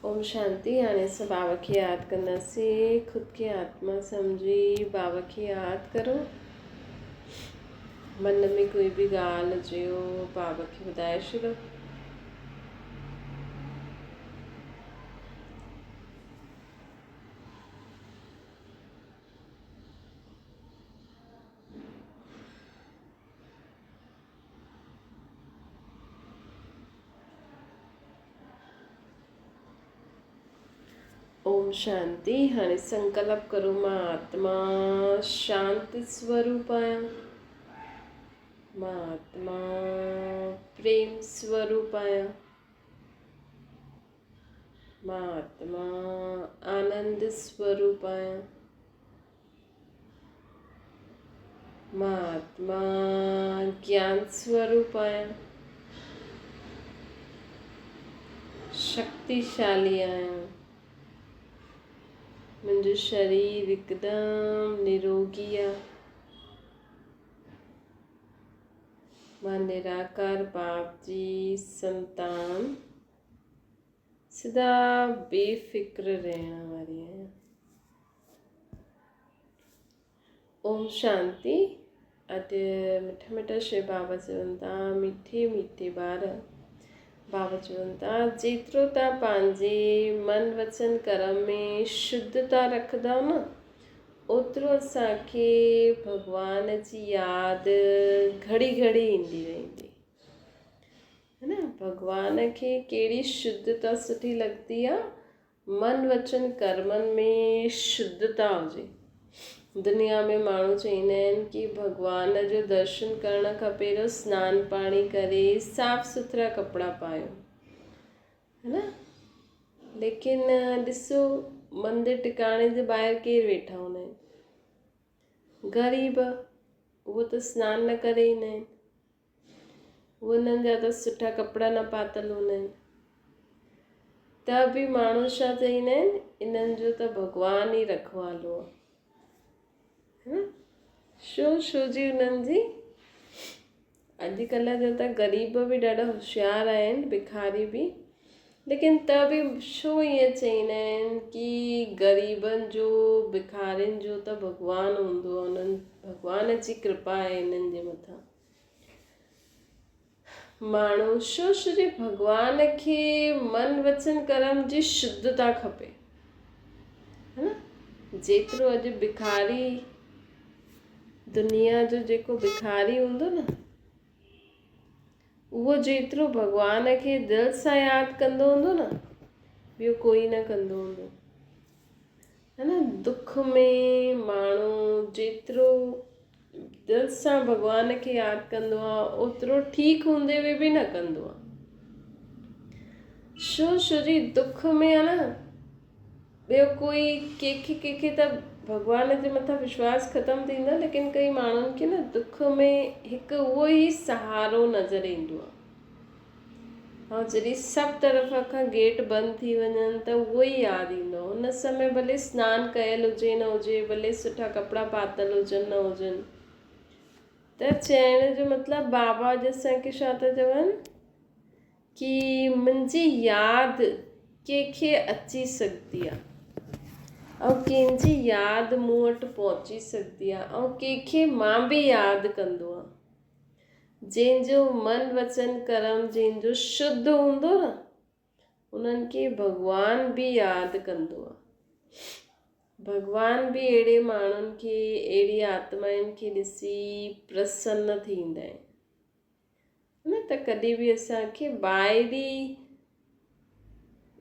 ओम शांति। हाणे असां बाबा खे यादि कंदासीं। ख़ुदि खे आत्मा सम्झी बाबा खे यादि करो। मन में कोई बि ॻाल्हि हुजेव बाबा खे ॿुधाए छॾो। ओम शांति। हाणे संकल्प करो, मां आत्मा शांति स्वरूप आहियां। मां आत्मा प्रेम स्वरूप आहियां। मां आत्मा आनंद स्वरूप आहियां। मां आत्मा ज्ञान स्वरूप आहियां। शक्तिशाली आहियां। मुंहिंजो शरीर हिकदमि निरोगी आहे। मां निराकार बाप जी संतान सदा बेफिक्र रहण वारी आहियां। ओम शांति। अॼु मिठा मिठा शिव बाबा चवनि था, मीठे मीठे ॿार बाबा चवनि था, जेतिरो तव्हां पंहिंजे मन वचन कर्म में शुद्धता रखंदा न, ओतिरो असांखे भॻवान जी यादि घड़ी घड़ी ईंदी रहंदी है न। भॻवान खे कहिड़ी शुद्धता सुठी लॻंदी आहे? मन वचन कर्मनि में शुद्धता हुजे। दुनिया में माण्हू चवंदा आहिनि कि भॻवान जो दर्शन करणु खपे त सनानु पाणी करे साफ़ सुथरा कपिड़ा पायो, है न। लेकिन ॾिसो, मंदिर टिकाणे जे ॿाहिरि केरु वेठा हूंदा आहिनि? ग़रीब। उहो त सनानु न करे ईंदा आहिनि। उन्हनि जा त सुठा कपिड़ा न पातल हूंदा आहिनि। त बि माण्हू छा चवंदा आहिनि? इन्हनि जो त भॻवान ई रखवालो आहे। छो जी उन्हनि जी अॼुकल्ह जा त ग़रीब बि ॾाढा होशियार आहिनि, भिखारी बि। लेकिन त बि छो ईअं चवंदा आहिनि कि ग़रीबनि जो भिखारियुनि जो त भॻवान हूंदो आहे, उन्हनि भॻवान जी कृपा आहे इन्हनि जे मथां। माण्हू छो जे भॻवान खे मन वचन कर्म जी शुद्धता खपे, है न। जेतिरो अॼु भिखारी, दुनिया जो जेको भिखारी हूंदो न, उहो जेतिरो भॻवान खे दिलि सां यादि कंदो हूंदो न, ॿियो कोई न कंदो हूंदो, है न। दुख में माण्हू जेतिरो दिलि सां भॻवान खे यादि कंदो आहे, ओतिरो ठीकु हूंदे हुए बि न कंदो आहे। छो जी दुख में आहे न, ॿियो कोई कंहिंखे त भॻवान जे मथां विश्वास ख़तमु थींदो, लेकिन कई माण्हुनि खे न दुख में हिकु उहो ई सहारो नज़र ईंदो आहे। ऐं जॾहिं सभु तरफ़ खां गेट बंदि थी वञनि त उहो ई यादि ईंदो। हुन समय भले सनानु कयल हुजे न हुजे, भले सुठा कपिड़ा पातल हुजनि न हुजनि, त चइण जो मतिलबु बाबा अॼु असांखे छा था चवनि कि मुंहिंजी यादि कंहिंखे अची सघंदी आहे, ऐं कंहिंजी यादि मूं वटि पहुची सघंदी आहे, ऐं कंहिंखे मां बि यादि कंदो आहे। जंहिंजो मन वचन कर्म जंहिंजो शुद्ध हूंदो न, उन्हनि खे भॻवान बि यादि कंदो आहे। भॻवान बि अहिड़े माण्हुनि खे, अहिड़ी आत्माउनि खे ॾिसी प्रसन्न थींदा आहिनि, न। त कॾहिं बि असांखे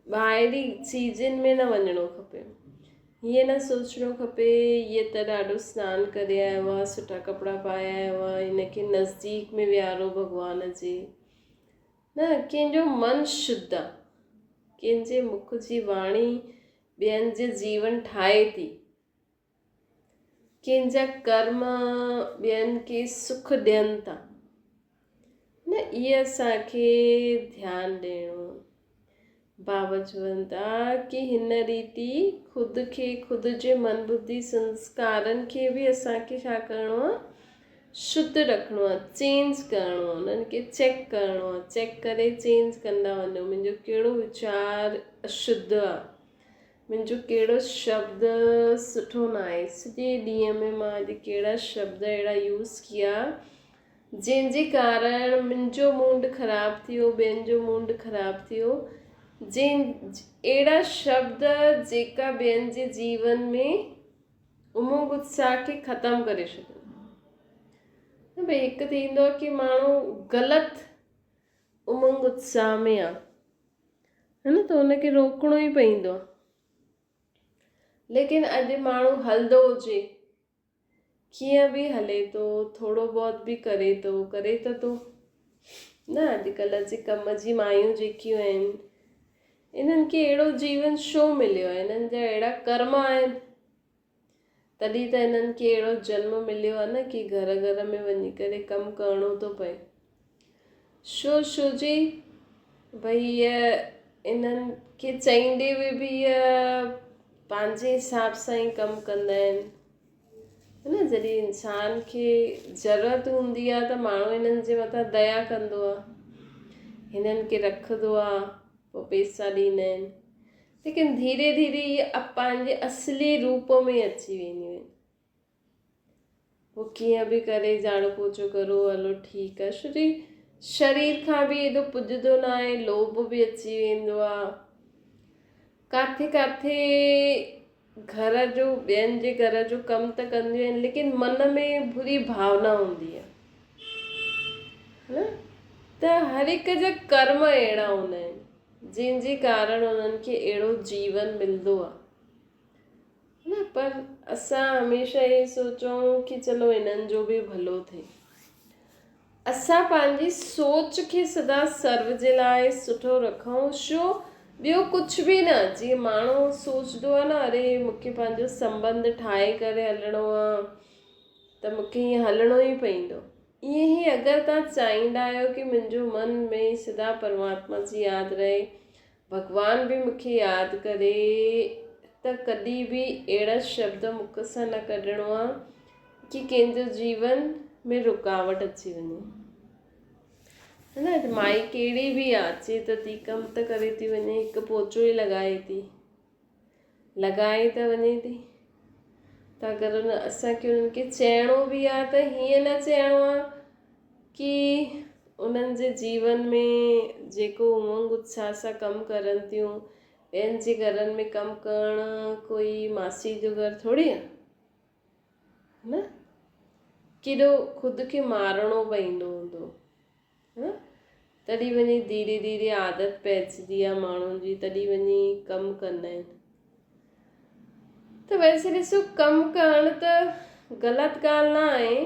ॿाहिरी चीजनि में न वञिणो खपे। हीअं न सोचिणो खपे हीअ त ॾाढो सनानु करे आयो आहे, सुठा कपिड़ा पाए आयो आहे, हिनखे नज़दीक में विहारो भॻवान जे। न, कंहिंजो मन शुद्ध आहे, कंहिंजे मुख जी वाणी ॿियनि जे जीवन ठाहे थी, कंहिंजा कर्म ॿियनि खे सुख ॾियनि था, न। इहे असांखे ध्यानु ॾियणो। बाबा चवनि था कि हिन रीति ख़ुदि खे, ख़ुदि जे मन बुद्धि संस्कारनि खे बि असांखे छा करिणो आहे? शुद्ध रखिणो आहे, चेंज करिणो आहे, उन्हनि खे चेक करिणो आहे, चेक करे चेंज कंदा वञो। मुंहिंजो कहिड़ो वीचार अशुद्ध आहे, मुंहिंजो कहिड़ो शब्द सुठो न आहे, सॼे ॾींहं में मां अॼु कहिड़ा शब्द अहिड़ा यूज़ किया जंहिंजे कारण मुंहिंजो मूड ख़राबु थियो, ॿियनि जो मूड ख़राबु थियो। अहिड़ा शब्द जेका ॿियनि जे जीवन में उमंग उत्साह खे ख़तमु करे छॾनि। न भई हिकु थींदो आहे की माण्हू ग़लति उमंग उत्साह में आहे, है न, त हुनखे रोकणो ई पवंदो आहे। लेकिन अॼु माण्हू हलंदो हुजे, कीअं बि हले थो, थोरो बहुत बि करे त थो न। अॼुकल्ह जे कम जी मायूं जेकियूं आहिनि, इन्हनि खे अहिड़ो जीवन छो मिलियो आहे, इन्हनि जा अहिड़ा कर्म आहिनि, तॾहिं त इन्हनि खे अहिड़ो जन्म मिलियो आहे न कि घर घर में वञी करे कमु करिणो थो पए। छो जी भई इन्हनि खे चईंदे हुए बि पंहिंजे हिसाब सां ई कमु कंदा आहिनि, है न। जॾहिं इंसान खे ज़रूरत हूंदी आहे त माण्हू हिननि जे मथां दया कंदो आहे, हिननि खे रखंदो आहे, पोइ पैसा ॾींदा आहिनि। लेकिन धीरे धीरे इहे पंहिंजे असली रूप में अची वेंदियूं आहिनि। पोइ कीअं बि करे झाड़ू पोछो करो, हलो ठीकु आहे, छोजी शरीर खां बि एॾो पुॼंदो न आहे, लोभ बि अची वेंदो आहे। किथे किथे घर जो, ॿियनि जे घर जो कमु त कंदियूं आहिनि, लेकिन मन में बुरी भावना हूंदी आहे, है न। त हर हिक जा कर्म अहिड़ा हूंदा आहिनि जंहिंजे कारण उन्हनि खे अहिड़ो जीवन मिलंदो आहे न। पर असां हमेशह इहे सोचूं कि चलो इन्हनि जो बि भलो थिए। असां पंहिंजी सोच खे सदा सर्व जे लाइ सुठो रखूं, छो ॿियो कुझु बि न। जीअं माण्हू सोचंदो आहे न, अरे मूंखे पंहिंजो संबंध ठाहे करे हलिणो आहे, त मूंखे हीअं हलिणो ई पवंदो। ईअं ई अगरि तव्हां चाहींदा आहियो कि मुंहिंजो मन में सदा परमात्मा जी यादि रहे, भॻवान बि मूंखे यादि करे, त कॾहिं बि अहिड़ा शब्द मुख सां न कढणो आहे कि कंहिंजो जीवन में रुकावट अची वञे, है न। माई कहिड़ी बि आहे, अचे त थी कमु त करे थी वञे, हिकु पोचो ई लॻाए त वञे थी। त अगरि असांखे उन्हनि खे चइणो बि आहे त हीअं न चइणो आहे कि उन्हनि जे जीवन में जेको उमंग उत्साह सां कमु करनि थियूं, ॿियनि जे घरनि में कमु करणु कोई मासी जो घर थोरी आहे, न। केॾो ख़ुदि खे मारणो पवंदो हूंदो, न। तॾहिं वञी धीरे धीरे आदत पइजंदी आहे माण्हुनि जी, तॾहिं वञी कमु कंदा आहिनि। त वैसे ॾिसो, कमु करणु त ग़लति ॻाल्हि न आहे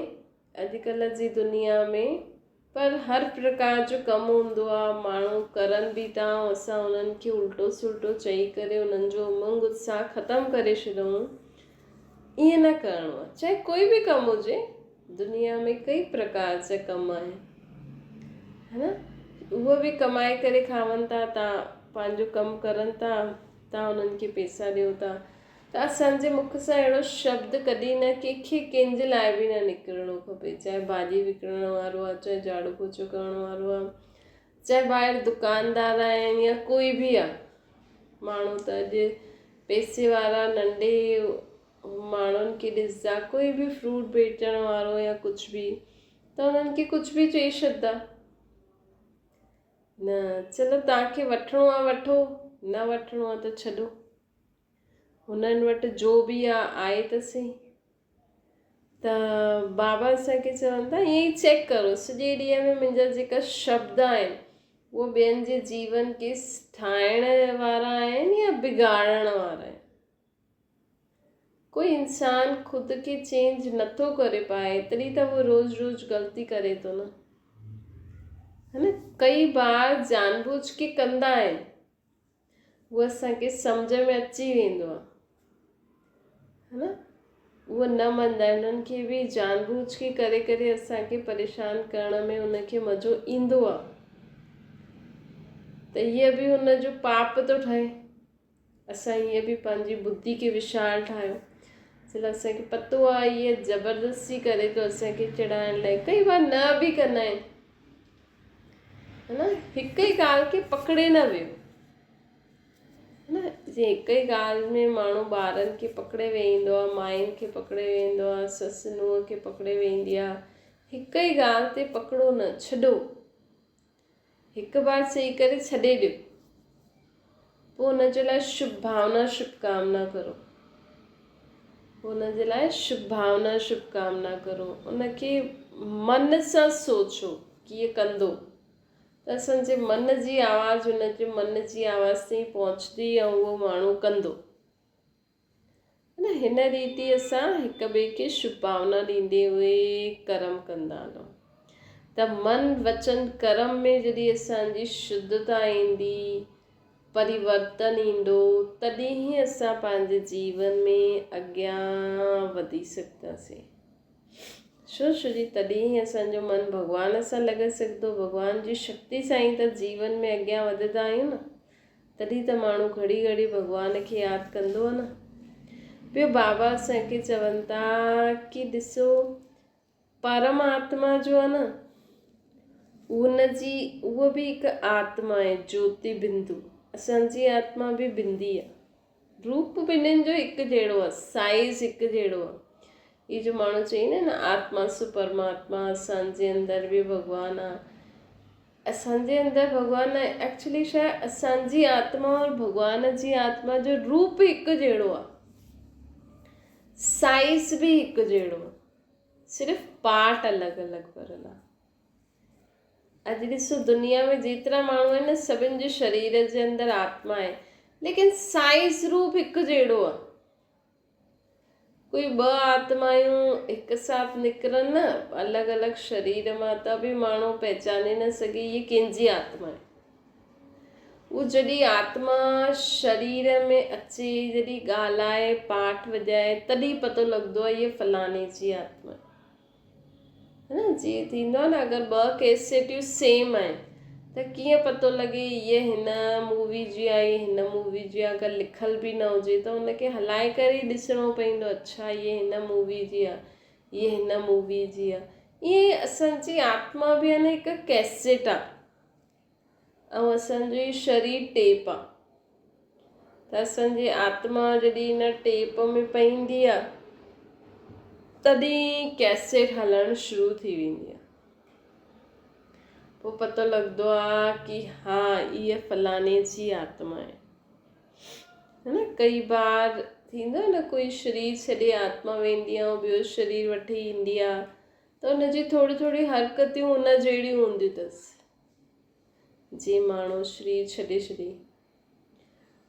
अॼुकल्ह जी दुनिया में, पर हर प्रकार जो कमु हूंदो आहे, माण्हू करनि बि था, असां उन्हनि खे उल्टो सुल्टो चई करे उन्हनि जो उमंग उत्साह ख़तमु करे छॾूं, ईअं न करिणो आहे। चाहे कोई बि कमु हुजे, दुनिया में कई प्रकार जा कम आहिनि, है न। उहे बि कमाए करे खावनि था, तव्हां पंहिंजो कमु करनि था, तव्हां उन्हनि खे पैसा ॾियो था। त असांजे मुख सां अहिड़ो शब्द कॾहिं न कंहिंखे कंहिंजे लाइ बि न निकिरणो खपे। चाहे भाॼी विकिणण वारो आहे, चाहे झाड़ू पोछो करण वारो आहे, चाहे ॿाहिरि दुकानदार आहिनि, या कोई बि आहे माण्हू। त अॼु पैसे वारा नंढे माण्हुनि खे ॾिसंदा, कोई बि फ्रूट बेचण वारो या कुझु बि, त उन्हनि खे कुझु बि चई छॾंदा, न चलो तव्हांखे वठिणो आहे वठो, न वठिणो आहे त छॾो, हुननि वटि जो बि आहे त सही। त बाबा असांखे चवनि था, ईअं ई चेक करो सॼे ॾींहं में मुंहिंजा जेका शब्द आहिनि उहो ॿियनि जे जीवन खे ठाहिण वारा आहिनि या बिगाड़ण वारा आहिनि। कोई इंसान ख़ुदि खे चेंज नथो करे पाए, तॾहिं त उहो रोज़ रोज़ ग़लती करे थो, न, है न। कई बार जानबूझ के कंदा आहिनि, उहो असांखे सम्झ में अची वेंदो आहे, है न। उहो न मञंदा आहिनि, उन्हनि खे बि जानबूझ के करे करे असांखे परेशान करण में उनखे मज़ो ईंदो आहे। त हीअ बि हुनजो पाप थो ठहे। असां हीअं बि पंहिंजी बुद्धि खे विशाल ठाहियो। चलो असांखे पतो आहे इहे ज़बरदस्ती करे थो असांखे चिढ़ाइण लाइ, कई बार न बि कंदा आहिनि, है न। हिकु ई ॻाल्हि खे पकिड़े न वियो, है न। जीअं हिकु ई ॻाल्हि में माण्हू ॿारनि खे पकिड़े वेहींदो आहे, माइयुनि खे पकिड़े वेहींदो आहे, ससु नुंहुं खे पकिड़े वेहींदी आहे। हिकु ई ॻाल्हि ते पकिड़ो न, छॾो, हिकु बार चई करे छॾे ॾियो, पोइ हुनजे लाइ शुभ भावना शुभकामना करो, हुनजे लाइ शुभ भावना शुभकामना करो, उनखे मन सां सोचो कि इहे कंदो, त असांजे मन जी आवाज़ हुनजे मन जी आवाज़ ताईं पहुचंदी ऐं उहो माण्हू कंदो, है न। हिन रीति असां हिक ॿिए खे शुभ भावना ॾींदे हुए कर्म कंदा हलूं, त मन वचन कर्म में जॾहिं असांजी शुद्धता ईंदी, परिवर्तन ईंदो, तॾहिं ई असां पंहिंजे जीवन में अॻियां वधी सघंदासीं। छो जी तॾहिं ई असांजो मन भॻवान सां लॻे सघंदो, भॻवान जी शक्ति सां ई त जीवन में अॻियां वधंदा आहियूं न, तॾहिं त माण्हू घड़ी घड़ी भॻवान खे यादि कंदो आहे न। ॿियो बाबा असांखे चवनि था कि ॾिसो, परमात्मा जो आहे न, उहो बि हिकु आत्मा आहे, ज्योति बिंदु। असांजी आत्मा बि बिंदी आहे, रूप ॿिन्हिनि जो हिकु जहिड़ो आहे, साइज़ हिकु जहिड़ो आहे। ये जो माण्हू चईंदा आहिनि आत्मा सु परमात्मा, असांजे अंदरि बि भॻवानु आहे, असांजे अंदरि भॻवानु आहे। एक्चुअली छा आहे, असांजी आत्मा और भॻवान जी आत्मा जो रूप हिकु जहिड़ो आहे, साइज़ बि हिकु जहिड़ो आहे, सिर्फ़ु पार्ट अलॻि अलॻि पड़ल आहे। अॼु ॾिसो दुनिया में जेतिरा माण्हू आहिनि, सभिनि जे शरीर जे अंदरि आत्मा आहे, लेकिन साइज़ रूप हिकु जहिड़ो आहे। कोई ॿ आत्मायूं हिकु साथ निकिरनि न अलॻि अलॻि शरीर मां, त बि माण्हू पहचाने न सघे इहे कंहिंजी आत्मा आहे। उहो जॾहिं आत्मा शरीर में अचे, जॾहिं ॻाल्हाए, पाठ वॼाए, तॾहिं पतो लॻंदो आहे इहे फलाणे जी आत्मा आहे, है न। जीअं थींदो आहे न, अगरि ॿ कैसेटियूं सेम आहिनि त कीअं पतो लॻे इहे हिन मूवी जी आहे, हिन मूवी जी आहे। अगरि लिखल बि न हुजे त हुनखे हलाए करे ई ॾिसणो पवंदो, अच्छा इहे हिन मूवी जी आहे, इहे हिन मूवी जी आहे। ईअं असांजी आत्मा बि आहे न हिकु कैसेट आहे, ऐं असांजो ई शरीर टेप आहे। त असांजी आत्मा जॾहिं हिन टेप में पवंदी आहे, तॾहिं कैसेट हलणु शुरू थी वेंदी आहे। पोइ पतो लॻंदो आहे कि हा इहा फलाणे जी आत्मा आहे, है न। कई बार थींदो आहे न, कोई शरीर छॾे आत्मा वेंदी आहे ऐं ॿियो शरीर वठी ईंदी आहे, त हुनजी थोरी थोरी हरकतियूं हुन जहिड़ियूं हूंदियूं अथसि। जीअं माण्हू शरीर छॾे छॾे,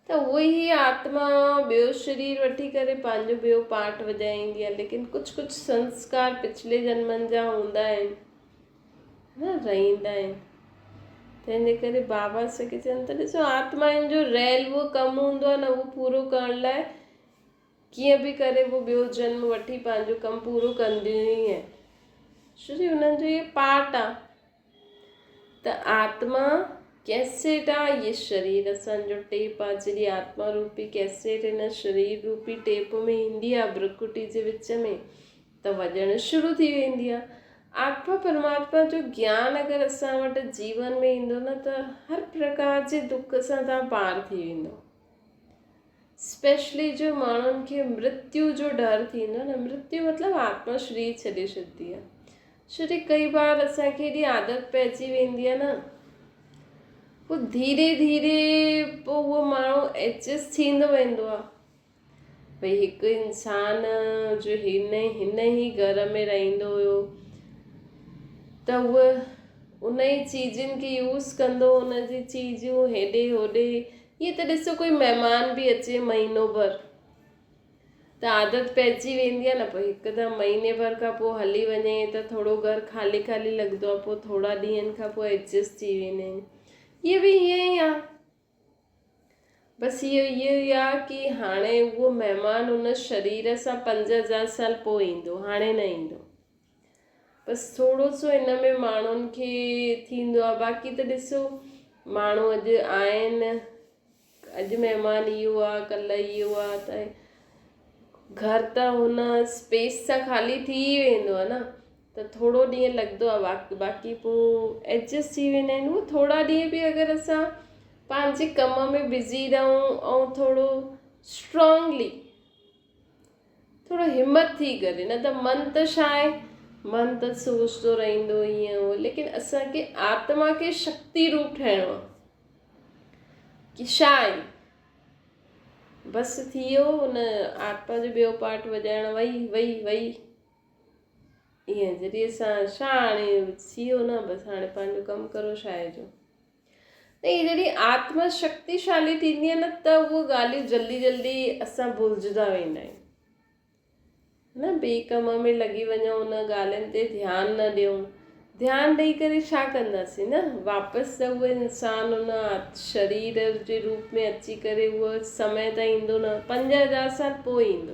त उहो ई आत्मा ॿियो शरीर वठी करे पंहिंजो ॿियो पार्ट वॼाईंदी आहे। लेकिन कुझु कुझु संस्कार पिछले जन्मनि जा हूंदा आहिनि, न रहंदा आहिनि। तंहिंजे करे बाबा असांखे चवनि था, ॾिसो आत्माउनि जो रहियल उहो कमु हूंदो आहे न, उहो पूरो करण लाइ कीअं बि करे उहो ॿियो जन्म वठी पंहिंजो कमु पूरो कंदियूं ई आहिनि, छो जो हुननि जो इहे पार्ट आहे। त आत्मा कैसेट आहे, इहे शरीर असांजो टेप आहे। जॾहिं आत्मा रूपी कैसेट हिन शरीर रूपी टेप में ईंदी आहे, भ्रुकुटी जे विच में, त वॼणु शुरू थी वेंदी आहे। आत्मा परमात्मा जो ज्ञान अगरि असां वटि जीवन में ईंदो न, त हर प्रकार जे दुख सां तव्हां पार थी वेंदो। स्पेशली जो माण्हुनि खे मृत्यु जो डर थींदो न, मृत्यु मतिलबु आत्मा शरीर छॾे छॾंदी आहे। छो जो कई बार असांखे हेॾी आदत पइजी वेंदी आहे न, पोइ धीरे धीरे पोइ उहो माण्हू एडजस्ट थींदो वेंदो आहे। भई हिकु इंसान जो हिन ई घर में रहंदो हुयो, त उहो उन ई चीज़ुनि खे यूज़ कंदो, उनजी चीज़ूं हेॾे होॾे। ईअं त ॾिसो कोई महिमान बि अचे महीनो भर, त आदत पइजी वेंदी आहे न। पोइ हिकदमि महीने भर खां पोइ हली वञे त थोरो घरु ख़ाली ख़ाली लॻंदो आहे, पोइ थोरा ॾींहंनि खां पोइ एडजस्ट थी वेंदा आहिनि। इहे बि ईअं ई आहे, बसि इहो ई आहे कि हाणे उहो महिमान उन शरीर सां 5000 साल पोइ ईंदो, हाणे न ईंदो। बसि थोरो सो हिन में माण्हुनि खे थींदो आहे। बाक़ी त ॾिसो माण्हू अॼु आहिनि, अॼु महिमान इहो आहे, कल्ह इहो आहे, त घर त हुन स्पेस सां ख़ाली थी वेंदो आहे न, त थोरो ॾींहुं लॻंदो आहे, बाक़ी पोइ एडजस्ट थी वेंदा आहिनि। उहे थोरा ॾींहं बि अगरि असां पंहिंजे कम में बिज़ी रहूं ऐं थोरो स्ट्रॉन्गली, थोरो हिमत थी करे, न त मन त छा आहे, मन त सोचतो रहंदो ईअं हो, लेकिन असांखे आत्मा खे शक्ति रूप ठाहिणो आहे कि छा आहे, बसि थी वियो हुन आत्मा जो ॿियो पार्ट वॼाइण वई वई वई ईअं, जॾहिं असां छा हाणे थी वियो न, बसि हाणे पंहिंजो कमु करो छाहे जो। त हीअ जॾहिं आत्मा शक्तिशाली थींदी आहे न, त उहे ॻाल्हियूं जल्दी जल्दी असां भुलिजंदा वेंदा आहियूं, न ॿिए कम में लॻी वञूं, उन ॻाल्हियुनि ते ध्यानु न ॾियूं। ध्यानु ॾेई करे छा कंदासीं न, वापसि त उहे इंसानु उन शरीर जे रूप में अची करे उहो समय त ईंदो न, 5000 साल पोइ ईंदो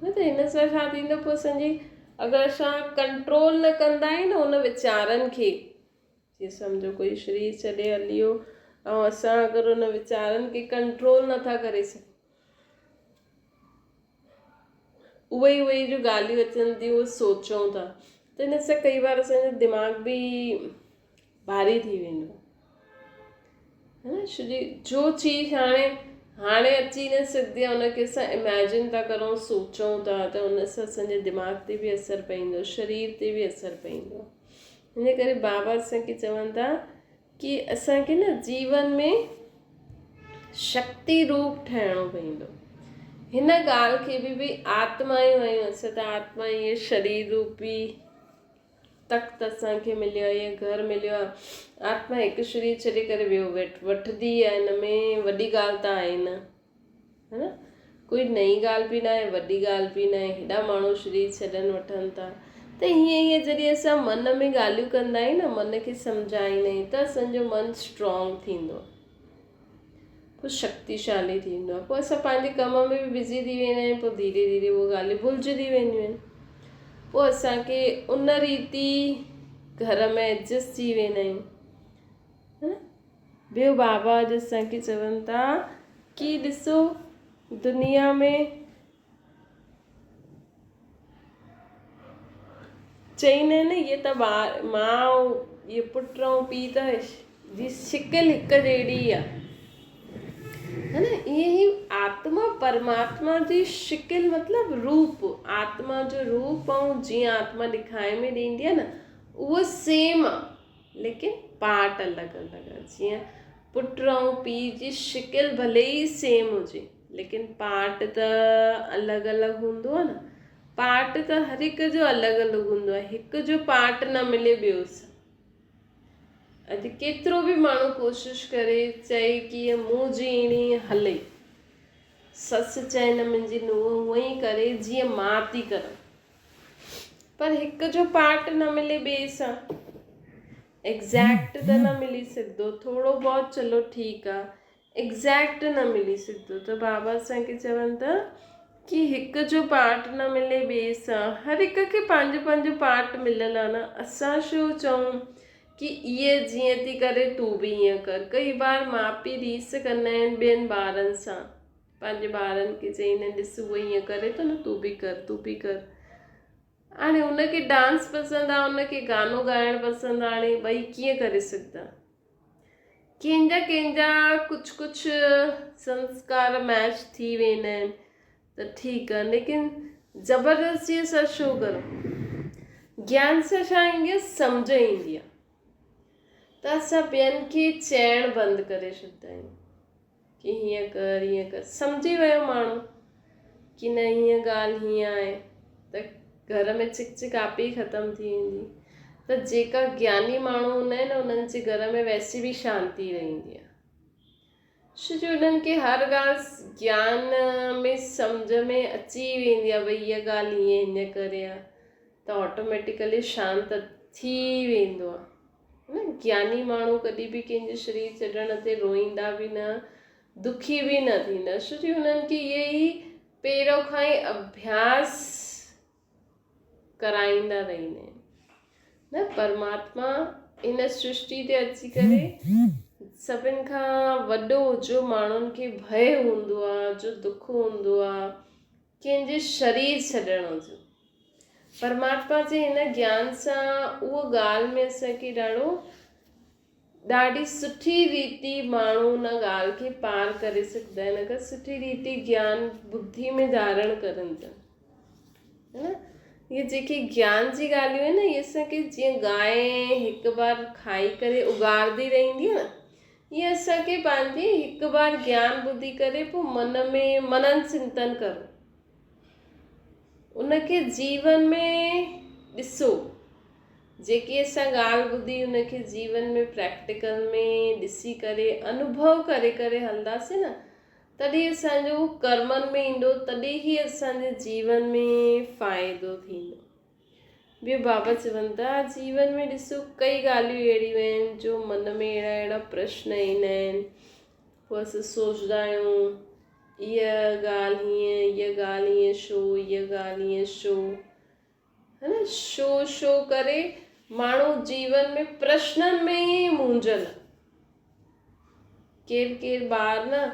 न। त हिन सां छा थींदो, पोइ असांजी अगरि असां कंट्रोल न कंदा आहियूं न उन वीचारनि खे, जीअं सम्झो कोई शरीर छॾे हली वियो ऐं असां अगरि उन वीचारनि खे कंट्रोल नथा करे सघूं, उहे जो ॻाल्हियूं अचनि थियूं उहे सोचूं था, त हिन सां कई बार असांजो दिमाग़ बि भारी थी वेंदो है न। जो चीज़ हाणे अची न सघंदी आहे, उनखे असां इमेजिन था करूं, सोचूं था, त उन सां असांजे दिमाग़ ते बि असरु पवंदो, शरीर ते बि असरु पवंदो। हिन करे बाबा असांखे चवनि था कि असांखे न जीवन में शक्ति रूप ठहिणो पवंदो। हिन ॻाल्हि खे बि आत्मायूं आहियूं असां, त आत्मा ईअं शरीर रूपी तख़्त असांखे मिलियो आहे, ईअं घरु मिलियो आहे। आत्मा हिकु शरीर छॾे करे ॿियो वठंदी आहे, हिन में वॾी ॻाल्हि त आहे न, है न, कोई नई ॻाल्हि बि न आहे, वॾी ॻाल्हि बि न आहे। हेॾा माण्हू शरीर छॾनि वठनि था, त हीअं जॾहिं असां मन में ॻाल्हियूं कंदा आहियूं न, मन खे सम्झाईंदा आहियूं, त असांजो मन स्ट्रॉन्ग थींदो, पोइ शक्तिशाली थींदो आहे। पोइ असां पंहिंजे कम में बि बिज़ी थी वेंदा आहियूं, पोइ धीरे धीरे उहे ॻाल्हियूं भुलिजंदी वेंदियूं आहिनि। पोइ असांखे उन रीति घर में एडजस्ट थी वेंदा आहियूं, है न। ॿियो बाबा अॼु असांखे चवनि था कि ॾिसो दुनिया में चईंदा आहिनि इहे त माउ इहे पुट ऐं पीउ त जी शिकिल हिकु जहिड़ी आहे, है न। ईअं ई आत्मा परमात्मा जी शिकिल मतिलबु रूप, आत्मा जो रूप ऐं जीअं आत्मा ॾेखारे में ॾींदी आहे न, उहो सेम आहे, लेकिन पार्ट अलॻि अलॻि आहे। जीअं पुट ऐं पीउ जी शिकिल भले ई सेम हुजे, लेकिन पार्ट त अलॻि अलॻि हूंदो आहे न। पार्ट त हर हिकु जो अलॻि अलॻि हूंदो आहे, हिकु जो पार्ट न मिले ॿियो सां। अॼु केतिरो बि माण्हू कोशिशि करे चए कि हीअ मूं जीअणी हले, ससु चए न मुंहिंजी नुंहुं हूअं ई करे जीअं मां थी करां, पर हिकु जो पार्ट न मिले ॿिए सां, एग्ज़ैक्ट त न मिली सघंदो, थोरो बहुत चलो ठीकु आहे, एग्ज़ैक्ट न मिली सघंदो। त बाबा असांखे चवनि था कि हिकु जो पार्ट न मिले ॿिए सां, हर हिक खे पंहिंजो पंहिंजो पार्ट मिलियल आहे न। असां छो चऊं कि इहे जीअं थी करे तूं बि ईअं कर। कई बार माउ पीउ रीस कंदा आहिनि ॿियनि ॿारनि सां, पंहिंजे ॿारनि खे चईंदा आहिनि ॾिस उहो ईअं करे थो न, तूं बि कर तूं बि कर। हाणे हुनखे डांस पसंदि आहे, हुनखे गानो ॻाइणु पसंदि आहे, हाणे ॿई कीअं करे सघंदा। कंहिंजा कुझु संस्कार मैच थी वेंदा आहिनि त ठीकु आहे, लेकिन ज़बरदस्तीअ सां छो करो। ज्ञान सां छा ईंदी आहे, सम्झ ईंदी आहे, त असां ॿियनि खे चइणु बंदि करे छॾींदा आहियूं कि हीअं कर, सम्झी वियो माण्हू कि न हीअं ॻाल्हि हीअं आहे, त घर में चिकचिकापी ख़तमु थी वेंदी। त जेका ज्ञानी माण्हू हूंदा आहिनि उन्हनि जे घर में वैसे बि शांती रहंदी आहे, छो जो उन्हनि खे हर ॻाल्हि ज्ञान में सम्झ में अची वेंदी आहे, भई हीअ ॻाल्हि हीअं हिन करे आहे, त ऑटोमेटिकली शांति थी वेंदो आहे, है न। ज्ञानी माण्हू कॾहिं बि कंहिंजे शरीर छॾण ते रोईंदा बि न, दुखी बि न थींदा, छो जो हुननि खे इहे ई पहिरियों खां ई अभ्यास कराईंदा रहंदा आहिनि न। परमात्मा इन सृष्टि ते अची करे सभिनि खां वॾो जो माण्हुनि खे भय हूंदो आहे, जो दुख हूंदो आहे, कंहिंजे शरीर छॾण जो, परमात्मा जे हिन ज्ञान सां उहो ॻाल्हि में असांखे ॾाढी सुठी रीति माण्हू उन ॻाल्हि खे पार करे सघंदा आहिनि अगरि सुठी रीति ज्ञान बुद्धि में धारण करनि था, है न। ये जेके ज्ञान जी ॻाल्हियूं आहिनि न, इहे असांखे जीअं गांइ हिकु बार खाई करे उगारदी रहंदी आहे न, इहे असांखे पंहिंजी हिकु बार ज्ञान ॿुधी करे पोइ मन में मनन चिंतन करो, उनखे जीवन में ॾिसो, जेकी असां ॻाल्हि ॿुधी उनखे जीवन में प्रैक्टिकल में ॾिसी करे अनुभव करे करे हलंदासीं न, तॾहिं असांजो कर्मनि में ईंदो, तॾहिं ई असांजे जीवन में फ़ाइदो थींदो। ॿियो बाबा चवनि था जीवन में ॾिसो कई ॻाल्हियूं अहिड़ियूं आहिनि जो मन में अहिड़ा अहिड़ा प्रश्न ईंदा आहिनि, पोइ असां सोचंदा आहियूं इहा ॻाल्हि हीअं, इहा ॻाल्हि हीअं छो, इहा ॻाल्हि हीअं छो, है न। शो करे माण्हू जीवन में प्रश्ननि में ई मुंझल। केरु केरु ॿार न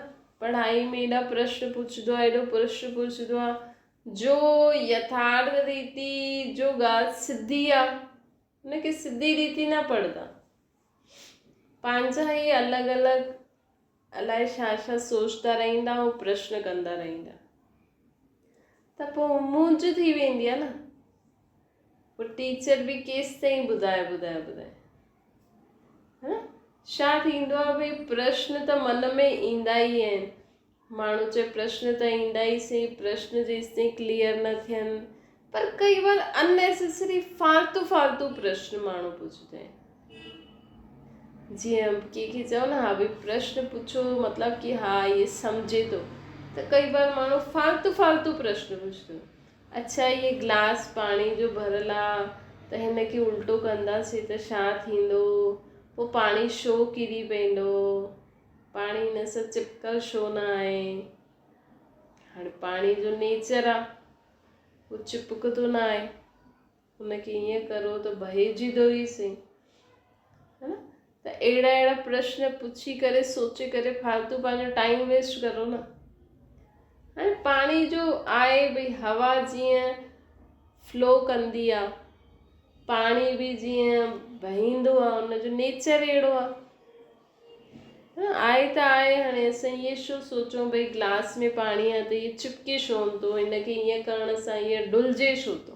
पढ़ाई में एॾा प्रश्न पुछंदो आहे, एॾो प्रश्न पुछंदो आहे, जो यथार्थ रीति जो ॻाल्हि सिधी आहे उनखे सिधी रीति न पढ़ंदा, पंहिंजा ई अलॻि अलॻि अलाए छा छा सोचता रहंदा ऐं प्रश्न कंदा रहंदा, त पोइ मुंझ थी वेंदी आहे न। पोइ टीचर बि केसि ताईं ॿुधाए हा न। छा थींदो आहे भई प्रश्न त मन में ईंदा ई आहिनि, माण्हू चए प्रश्न त ईंदा ई सही, प्रश्न जेसि ताईं क्लियर न थियनि, पर कई बार अननेसेसरी फालतू प्रश्न माण्हू पुछंदा आहिनि। जीअं कंहिंखे चओ न हा भई प्रश्न पुछो मतिलबु कि हा इहे सम्झे थो, त कई बार माण्हू फालतू प्रश्न पुछंदो, अच्छा ये गिलास पाणी जो भरियलु आहे त हिनखे उल्टो कंदासीं त छा थींदो, पोइ पाणी छो किरी पवंदो, पाणी हिन सां चिपकल छो न आहे, हाणे पाणी जो नेचर आहे उहो चिपकंदो न आहे, हुनखे ईअं करो त बहिजंदो ई सही, है न। त अहिड़ा प्रश्न पुछी करे सोचे करे फालतू पंहिंजो टाइम वेस्ट करो न। हाणे पाणी जो आहे भई हवा जीअं फ्लो कंदी आहे, पाणी बि जीअं बहींदो आहे, हुनजो नेचर अहिड़ो आहे त आहे। हाणे असां इहे छो सोचूं भई गिलास में पाणी आहे त इहे चिपके छो थो, हिनखे ईअं करण सां ईअं डुलजे छो थो,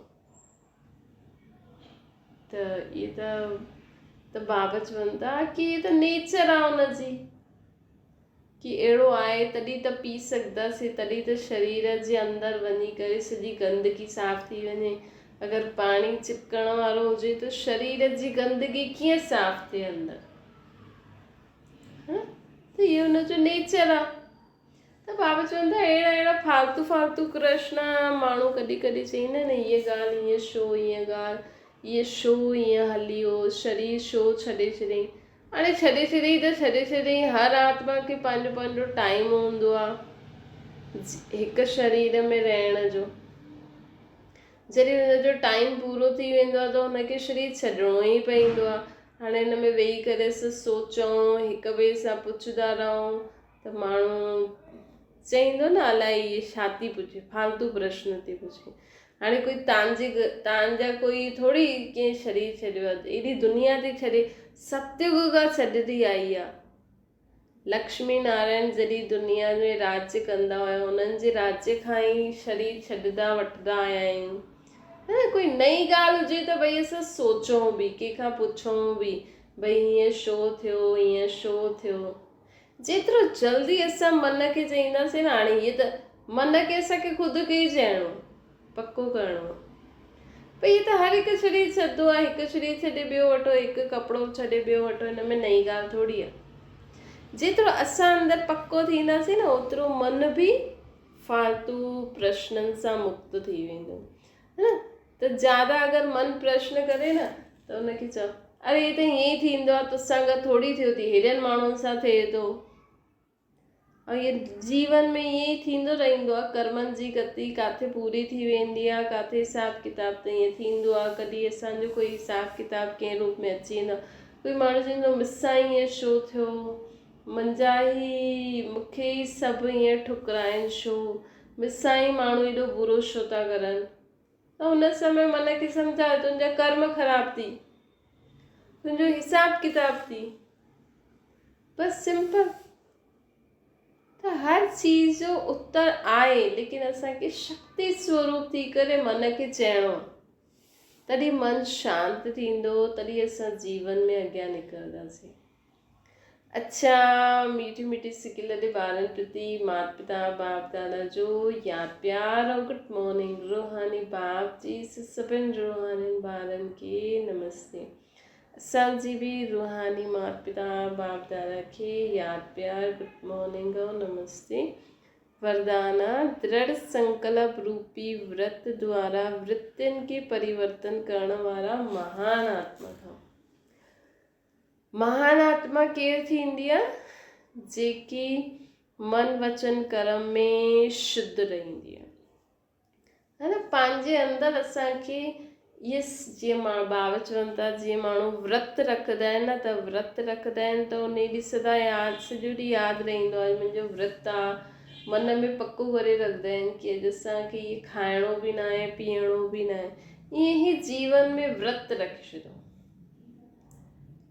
त इहे त बाबा चवनि था कि इहे त नेचर आहे हुनजी, कि अहिड़ो आहे तॾहिं त पी सघंदासीं, तॾहिं त शरीर जे अंदरि वञी करे सॼी गंदगी साफ़ थी वञे। अगरि पाणी चिपकण वारो हुजे त शरीर जी गंदगी कीअं साफ़ थिए अंदरि, त इहो हुनजो नेचर आहे। त बाबा चवनि था अहिड़ा फालतू प्रश्न माण्हू कॾहिं कॾहिं चईंदा आहिनि हीअ ॻाल्हि हीअं छो, हीअ ॻाल्हि हीअं छो हीअं हली वियो, शरीर छो छॾे छॾियईं। हाणे छॾे छॾियईं, हर आत्मा खे पंहिंजो टाइम हूंदो आहे हिकु शरीर में रहण जो, जॾहिं हुनजो टाइम पूरो थी वेंदो आहे त हुनखे शरीर छॾिणो ई पवंदो आहे। हाणे हिन में वेही करे असां सोचूं, हिक ॿिए सां पुछंदा रहूं त माण्हू चईंदो न अलाए इहे छा थी पुछे, फालतू प्रश्न थी पुछे। हाणे कोई तव्हांजा कोई थोरी कंहिं शरीर छॾियो आहे, एॾी दुनिया थी छॾे, सतयुग खां छॾंदी आई आहे। लक्ष्मी नारायण जॾहिं दुनिया में राज्य कंदा हुआ, उन्हनि जे राज्य खां ई शरीर छॾंदा वठंदा आया आहियूं। कोई नई ॻाल्हि हुजे त भई असां सोचूं बि, कंहिंखां पुछूं बि भई हीअं छो थियो, हीअं छो थियो। जेतिरो जल्दी असां मन खे चईंदासीं न, हाणे हीअ त मन खे असांखे ख़ुदि खे ई चइणो, पको करिणो भई हीअ त हर हिकु शरीर छॾंदो आहे, हिकु शरीर छॾे ॿियो वठो, हिकु कपिड़ो छॾे ॿियो वठो, हिन में नई ॻाल्हि थोरी आहे। जेतिरो असां अंदरि पको थींदासीं न, ओतिरो मन बि फालतू प्रश्ननि सां मुक्त थी वेंदो, है न। त ज़्यादा अगरि मन प्रश्न करे न त हुनखे चओ अरे हीअ त हीअं ई थींदो आहे, तोसां गॾु थोरी थियो थी, हेॾनि माण्हुनि सां थिए थो, ऐं इहे जीवन में ईअं ई थींदो रहंदो आहे। कर्मनि जी गति किथे पूरी थी वेंदी आहे, किथे हिसाब किताब त ईअं थींदो आहे। कॾहिं असांजो कोई हिसाब किताब कंहिं रूप में अची वेंदो आहे, कोई माण्हू चवंदो मूंसां ईअं छो थियो, मुंहिंजा ई मूंखे ई सभु ईअं ठुकराइनि छो, मूंसां ई माण्हू एॾो बुरो छो था करनि। त हुन समय मन खे सम्झायो तुंहिंजा कर्म ख़राब थी, तुंहिंजो हिसाब किताब थी, बस सिंपल। त हर चीज़ जो उत्तर आहे, लेकिन असांखे शक्ति स्वरूप थी करे मन खे चइणो आहे, तॾहिं मन शांति थींदो, तॾहिं असां जीवन में अॻियां निकिरंदासीं। अच्छा, मीठी मीठी सिकी लॾे ॿारनि प्रति माता पिता बाप दादा जो यादि प्यार और गुड मॉर्निंग। रूहानी बाप जी सभिनि रूहानी ॿारनि खे नमस्ते। असांजी बि रूहानी माता पिता बाप दादा खे यादि प्यार गुड मॉर्निंग और नमस्ते। वरदाना दृढ़ संकल्प रूपी व्रत द्वारा वृत्तियुनि खे परिवर्तन करण वारा महान आत्मा खां। महान आत्मा केरु थींदी आहे? जेकी मन वचन कर्म में शुद्ध रहंदी आहे, है न। पंहिंजे अंदरि असांखे इहे जीअं भाव चवनि था, जीअं माण्हू व्रत रखंदा आहिनि न, त व्रत रखंदा आहिनि त उन ॾींहुं सदा यादि, सॼो ॾींहुं यादि रहंदो आहे मुंहिंजो व्रत आहे। मन में पको करे रखंदा आहिनि कि अॼु असांखे इहे खाइणो बि न आहे, पीअणो बि न आहे। ईअं ई जीवन में व्रत रखी छॾियो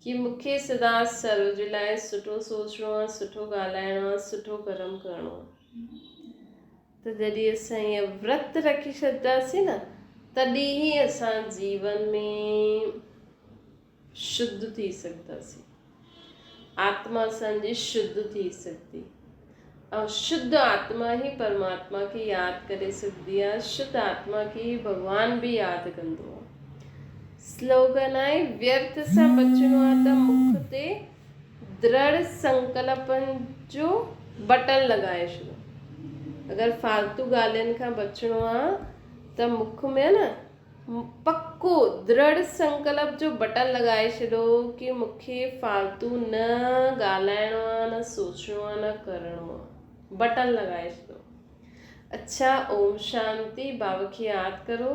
कि मूंखे सदा सर्व जे लाइ सुठो सोचणो आहे, सुठो ॻाल्हाइणो आहे, सुठो कर्म करिणो आहे। त जॾहिं असां ईअं व्रत रखी छॾंदासीं न, तॾहिं ई असां जीवन में शुद्ध थी सघंदासीं, आत्मा असांजी शुद्ध थी सघंदी। ऐं शुद्ध आत्मा ही परमात्मा खे यादि करे सघंदी आहे, शुद्ध आत्मा खे ही भॻवान बि यादि कंदो आहे। स्लोगन आहे, व्यर्थ सां बचिणो आहे त मुख ते दृढ़ संकल्पनि जो बटन लॻाए छॾियो। अगरि फालतू ॻाल्हियुनि खां बचिणो आहे त मुख में न पक्को दृढ़ संकल्प जो बटन लॻाए छॾियो कि मूंखे फालतू न ॻाल्हाइणो आहे, न सोचणो आहे, न करिणो आहे। बटन लॻाए छॾियो। अच्छा, ओम शांति। बाबा खे यादि करो।